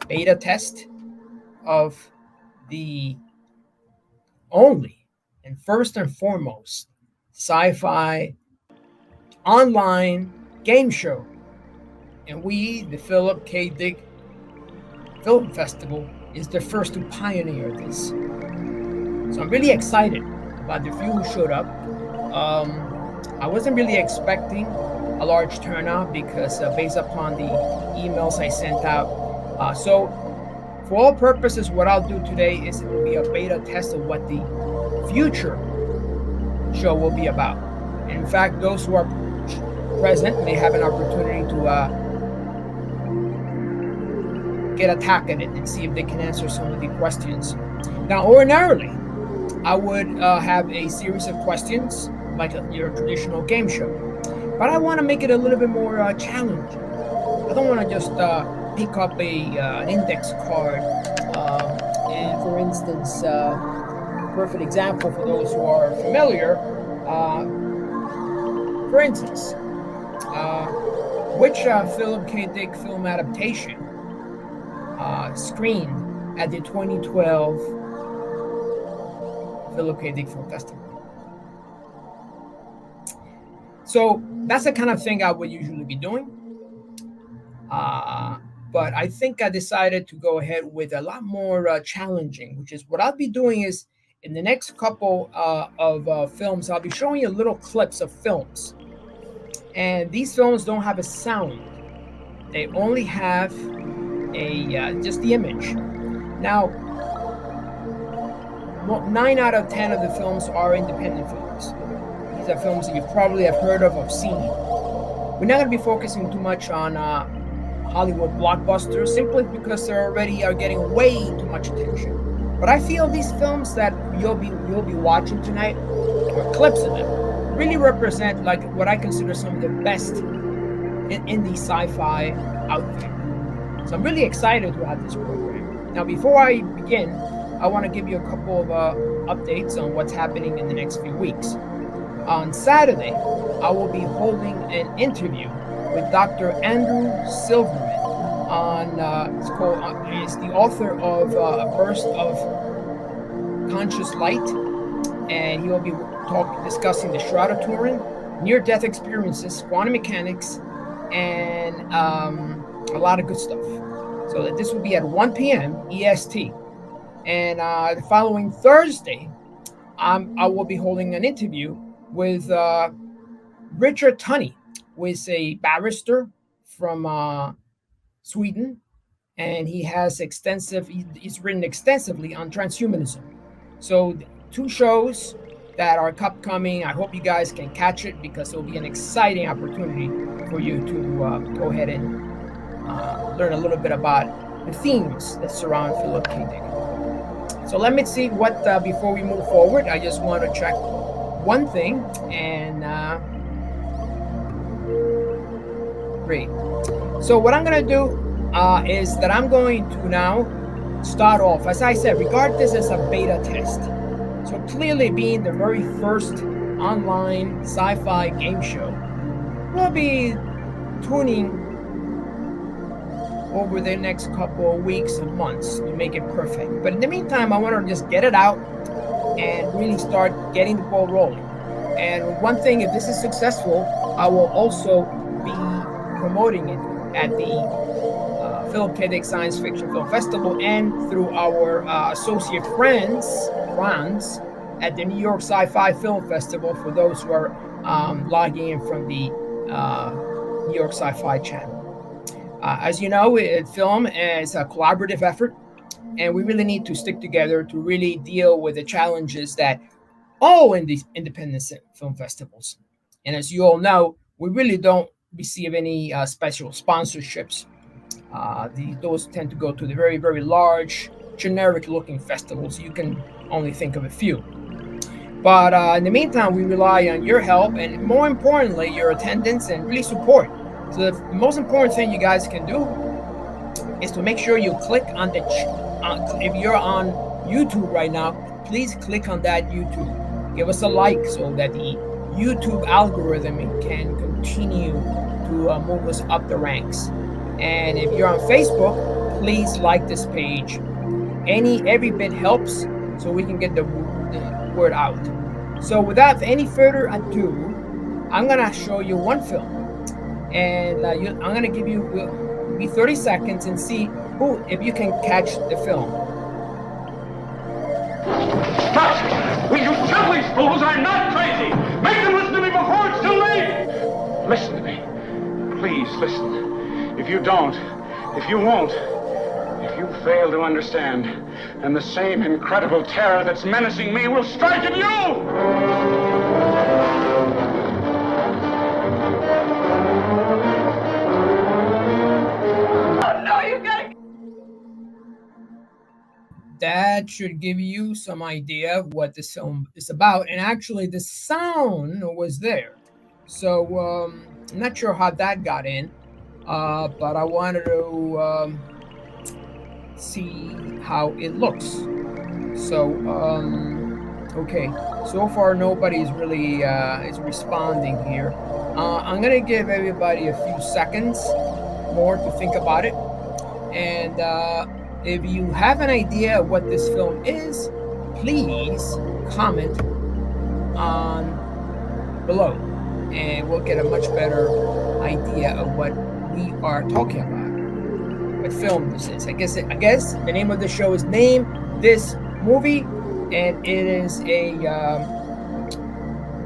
beta test of the only and first and foremost sci-fi online game show. And we, the Philip K. Dick Film Festival, is the first to pioneer this. So I'm really excited about the few who showed up. I wasn't really expecting a large turnout because based upon the emails I sent out. So for all purposes, what I'll do today is it will be a beta test of what the future show will be about. And in fact, those who are present may have an opportunity to get a tack at it and see if they can answer some of the questions. Now, ordinarily, I would have a series of questions like your traditional game show, but I want to make it a little bit more challenging. I don't want to just pick up an index card and, for instance, perfect example for those who are familiar. For instance, which Philip K. Dick film adaptation screened at the 2012 Philip K. Dick Film Festival? So that's the kind of thing I would usually be doing. But I think I decided to go ahead with a lot more challenging, which is what I'll be doing is in the next couple of films, I'll be showing you little clips of films. And these films don't have a sound. They only have just the image. Now, 9 out of 10 of the films are independent films. These are films that you probably have heard of or seen. We're not going to be focusing too much on Hollywood blockbusters, simply because they already are getting way too much attention. But I feel these films that you'll be watching tonight, or clips of them, really represent like what I consider some of the best in the sci-fi out there. So I'm really excited to have this program. Now, before I begin, I want to give you a couple of updates on what's happening in the next few weeks. On Saturday, I will be holding an interview with Dr. Andrew Silverman on he's the author of A Burst of Conscious Light, and he will be discussing the Shroud of Turin, near-death experiences, quantum mechanics, and a lot of good stuff. So this will be at 1 p.m. EST. And the following Thursday, I will be holding an interview with Richard Tunney, who is a barrister from Sweden, and he's written extensively on transhumanism. So 2 shows that are upcoming. I hope you guys can catch it because it will be an exciting opportunity for you to go ahead and learn a little bit about the themes that surround Philip K. Dick. So let me see what, before we move forward, I just want to check one thing, and great. So what I'm going to do is that I'm going to now start off, as I said, regard this as a beta test. So clearly being the very first online sci-fi game show, we'll be tuning over the next couple of weeks and months to make it perfect. But in the meantime, I want to just get it out and really start getting the ball rolling. And one thing, if this is successful, I will also be promoting it at the Philip K. Dick Science Fiction Film Festival and through our associate friends at the New York Sci-Fi Film Festival for those who are logging in from the New York Sci-Fi channel. As you know, film is a collaborative effort, and we really need to stick together to really deal with the challenges that all in these independent film festivals. And as you all know, we really don't receive any special sponsorships. Those tend to go to the very, very large, generic-looking festivals. You can only think of a few. But in the meantime, we rely on your help and, more importantly, your attendance and really support. So the most important thing you guys can do is to make sure you click on if you're on YouTube right now, please click on that YouTube. Give us a like so that the YouTube algorithm can continue to move us up the ranks. And if you're on Facebook, please like this page. Every bit helps, so we can get the word out. So without any further ado, I'm gonna show you one film, and I'm gonna give you be 30 seconds and see if you can catch the film. But will you tell these fools I'm not crazy? Make them listen to me before it's too late! Listen to me. Please listen. If you don't, if you won't, if you fail to understand, then the same incredible terror that's menacing me will strike at you! That should give you some idea of what this film is about. And actually, the sound was there. So I'm not sure how that got in, but I wanted to see how it looks. So, okay. So far, nobody's really is responding here. I'm gonna give everybody a few seconds more to think about it, and if you have an idea of what this film is, please comment on below, and we'll get a much better idea of what we are talking about. What film this is? I guess the name of the show is Name This Movie, and it is a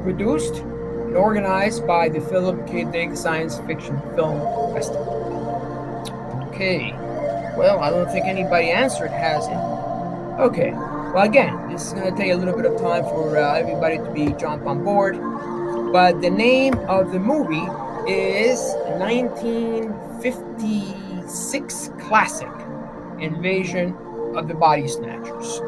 produced and organized by the Filmmakers Science Fiction Film Festival. Okay. Well, I don't think anybody answered, has it? Okay. Well, again, this is going to take a little bit of time for everybody to jump on board. But the name of the movie is 1956 classic Invasion of the Body Snatchers.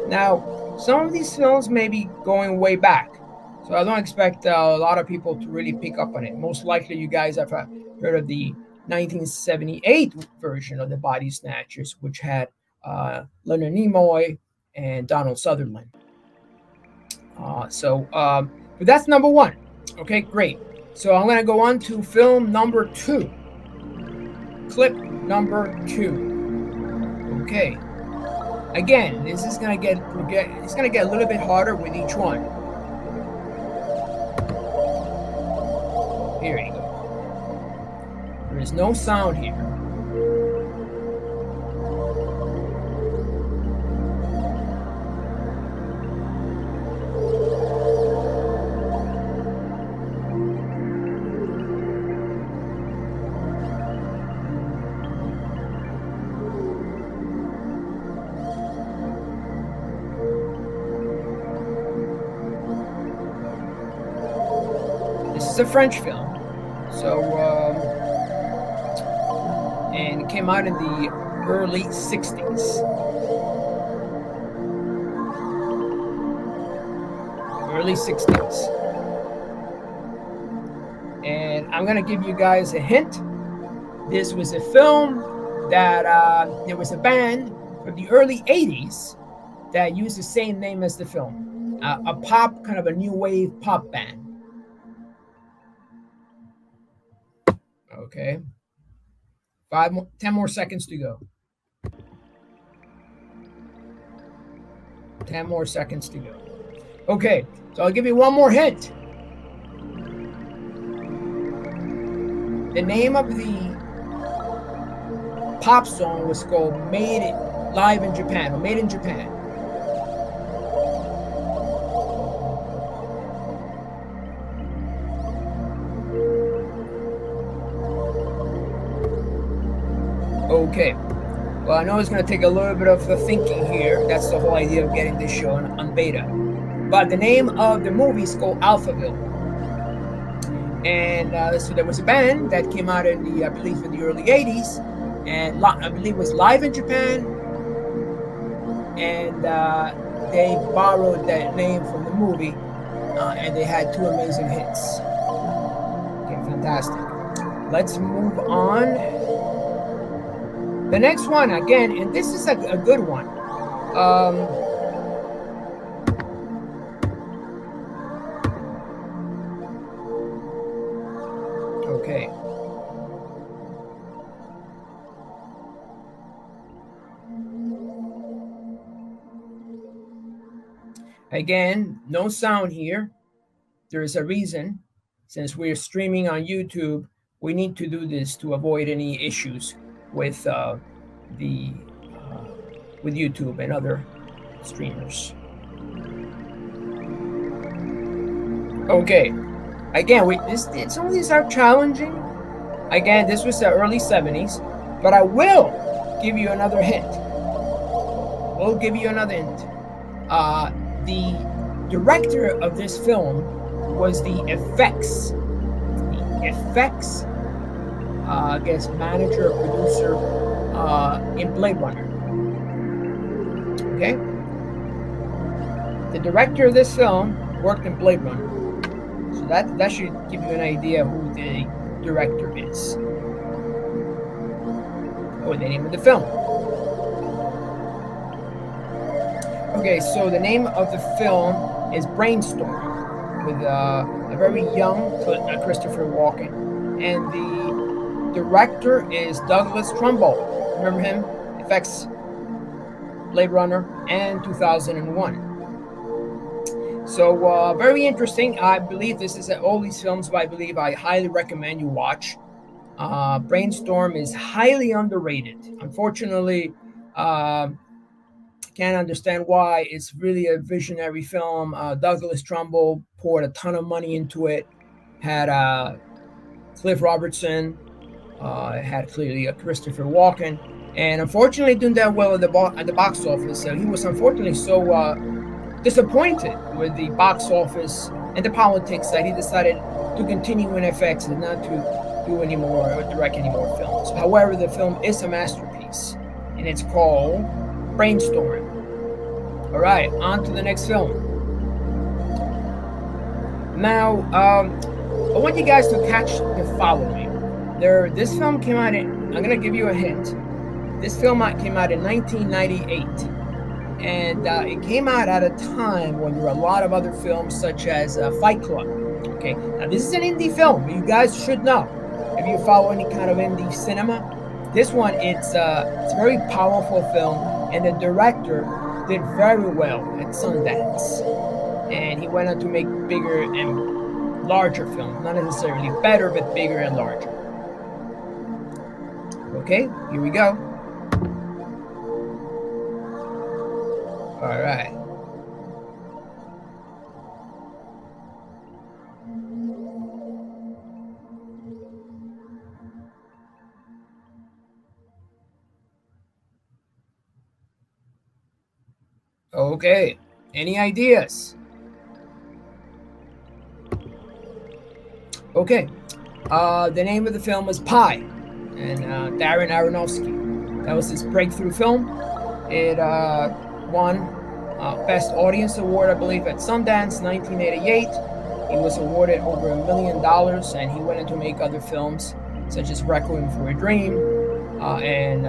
Now, some of these films may be going way back, so I don't expect a lot of people to really pick up on it. Most likely, you guys have heard of the 1978 version of the Body Snatchers, which had Leonard Nimoy and Donald Sutherland. But that's number one. Okay, great. So I'm going to go on to film number 2. Clip number 2. Okay. Again, this is going to get a little bit harder with each one. Here you go. There is no sound here. This is a French film. So, and it came out in the early 60s. Early 60s. And I'm going to give you guys a hint. This was a film that there was a band from the early 80s that used the same name as the film. A pop, kind of a new wave pop band. Okay. 10 more seconds to go. 10 more seconds to go. Okay, so I'll give you one more hint. The name of the pop song was called Made Live in Japan, or Made in Japan. Okay. Well, I know it's going to take a little bit of thinking here. That's the whole idea of getting this show on beta. But the name of the movie is called Alphaville. And so there was a band that came out in the, I believe, in the early 80s. And I believe it was Live in Japan. And they borrowed that name from the movie. And they had 2 amazing hits. Okay, fantastic. Let's move on. The next one, again, and this is a good one. Okay. Again, no sound here. There is a reason. Since we're streaming on YouTube, we need to do this to avoid any issues with the with YouTube and other streamers. Okay, again, some of these are challenging. Again, this was the early 70s, but I will give you another hint. We'll give you another hint. The director of this film was the effects, I guess, manager, producer in Blade Runner. Okay? The director of this film worked in Blade Runner. So that should give you an idea who the director is. Or the name of the film. Okay, so the name of the film is Brainstorm, with a very young Christopher Walken. And the director is Douglas Trumbull. Remember him? Effects, Blade Runner, and 2001. So very interesting. I believe this is all these films, but I highly recommend you watch. Brainstorm is highly underrated. Unfortunately, can't understand why. It's really a visionary film. Douglas Trumbull poured a ton of money into it. Had Cliff Robertson. Had clearly a Christopher Walken, and unfortunately didn't that well at the box office. He was unfortunately so disappointed with the box office and the politics that he decided to continue in effects and not to do any more or direct any more films. However, the film is a masterpiece, and it's called Brainstorm. All right, on to the next film. Now, I want you guys to catch the following. This film came out I'm going to give you a hint. This film came out in 1998. And it came out at a time when there were a lot of other films such as Fight Club. Okay, now this is an indie film. You guys should know. If you follow any kind of indie cinema, this one, it's a very powerful film. And the director did very well at Sundance. And he went on to make bigger and larger films. Not necessarily better, but bigger and larger. Okay, here we go. All right. Okay. Any ideas? Okay. The name of the film was Pi, and Darren Aronofsky. That was his breakthrough film. It won Best Audience Award, I believe, at Sundance, 1988. He was awarded over $1 million, and he went on to make other films such as Requiem for a Dream and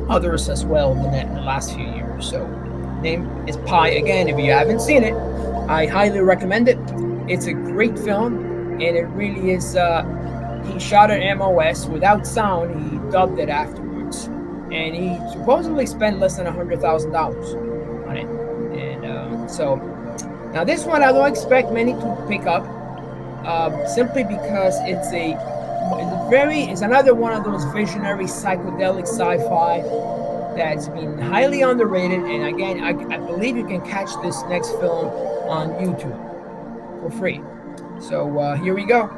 others as well in the last few years. So, name is Pi. Again, if you haven't seen it, I highly recommend it. It's a great film, and it really is. He shot at MOS without sound. He dubbed it afterwards, and he supposedly spent less than $100,000 on it. And so now this one I don't expect many to pick up, simply because it's another one of those visionary psychedelic sci-fi that's been highly underrated. And again, I believe you can catch this next film on YouTube for free. So here we go.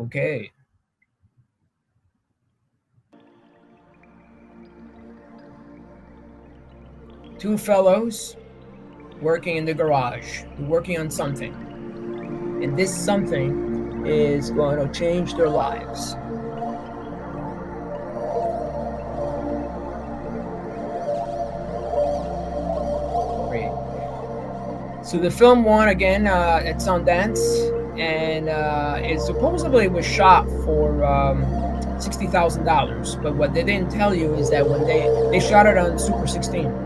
Okay. Two fellows working in the garage, working on something. And this something is going to change their lives. Great. So the film won again at Sundance, and it supposedly was shot for $60,000. But what they didn't tell you is that when they shot it on Super 16,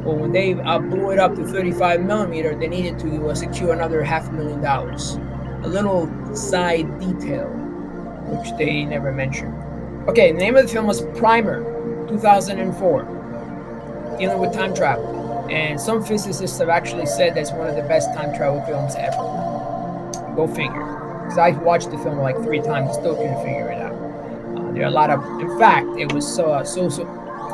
well, when they blew it up to 35 millimeter, they needed to secure another $500,000. A little side detail, which they never mentioned. Okay, the name of the film was Primer, 2004, dealing with time travel. And some physicists have actually said that's one of the best time travel films ever. Go figure. Because I watched the film like 3 times and still couldn't figure it out. There are a lot of, in fact, it was so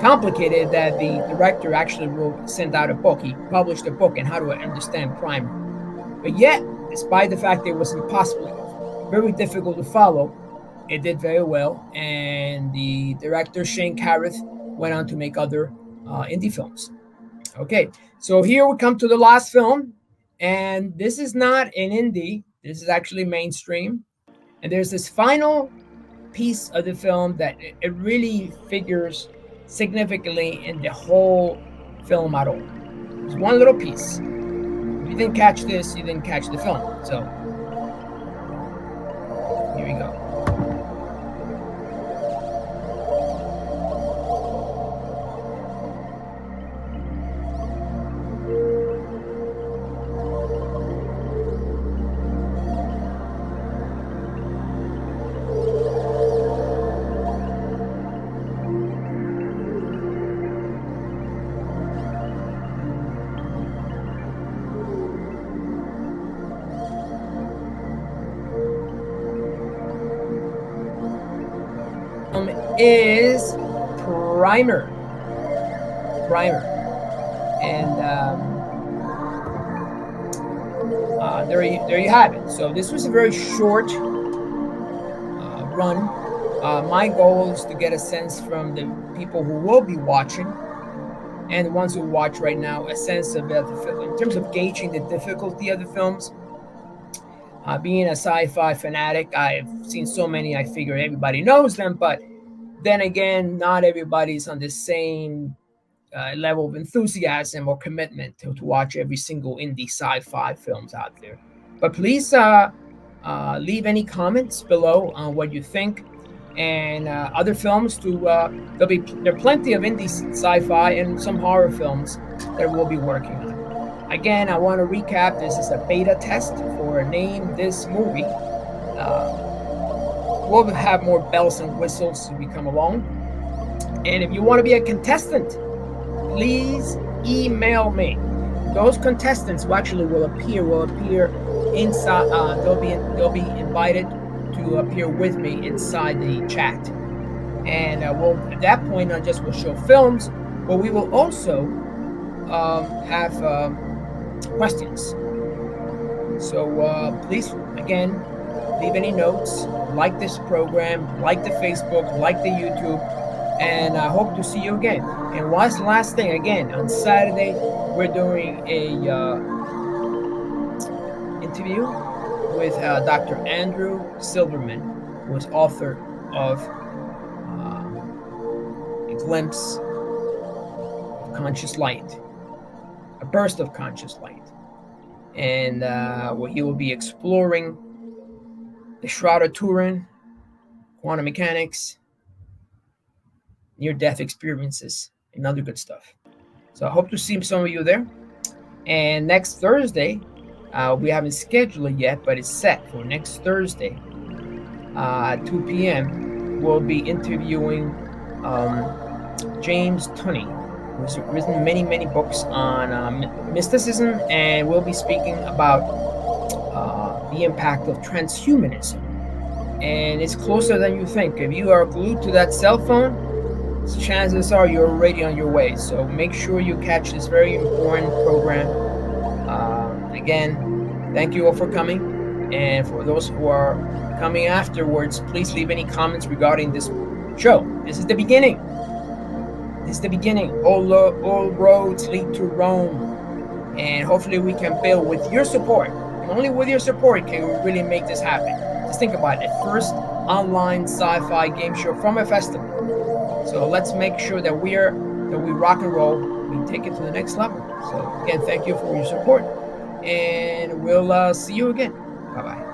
complicated that the director actually sent out a book. He published a book on how to understand primer. But yet, despite the fact it was impossible, very difficult to follow, it did very well. And the director, Shane Carruth, went on to make other indie films. Okay, so here we come to the last film. And this is not an indie. This is actually mainstream. And there's this final piece of the film that it really figures significantly in the whole film at all. It's one little piece. If you didn't catch this, you didn't catch the film. So here we go. Is Primer. And there you have it. So this was a very short run. My goal is to get a sense from the people who will be watching and the ones who watch right now, a sense of the film in terms of gauging the difficulty of the films. Being a sci-fi fanatic, I've seen so many, I figure everybody knows them, but then again, not everybody's on the same level of enthusiasm or commitment to watch every single indie sci-fi films out there. But please leave any comments below on what you think and other films. There are plenty of indie sci-fi and some horror films that we'll be working on. Again, I want to recap. This is a beta test for Name This Movie. We'll have more bells and whistles as we come along. And if you want to be a contestant, please email me. Those contestants will appear inside. They'll be invited to appear with me inside the chat. And at that point, not just we'll show films, but we will also have questions. So please, again, leave any notes, like this program, like the Facebook, like the YouTube, and I hope to see you again. And what's the last thing? Again, on Saturday, we're doing a interview with Dr. Andrew Silverman, who is author of A Glimpse of Conscious Light, A Burst of Conscious Light. And what he will be exploring the Shroud of Turin, quantum mechanics, near-death experiences, and other good stuff. So I hope to see some of you there. And next Thursday, we haven't scheduled it yet, but it's set for next Thursday at 2 p.m. We'll be interviewing James Tunney, who's written many, many books on mysticism, and we'll be speaking about the impact of transhumanism. And it's closer than you think. If you are glued to that cell phone, chances are you're already on your way. So make sure you catch this very important program. Again, thank you all for coming. And for those who are coming afterwards, please leave any comments regarding this show. This is the beginning. This is the beginning. All roads lead to Rome. And hopefully we can build with your support. And only with your support can we really make this happen. Just think about it. First online sci-fi game show from a festival. So let's make sure that we rock and roll. We take it to the next level. So again, thank you for your support. And we'll see you again. Bye-bye.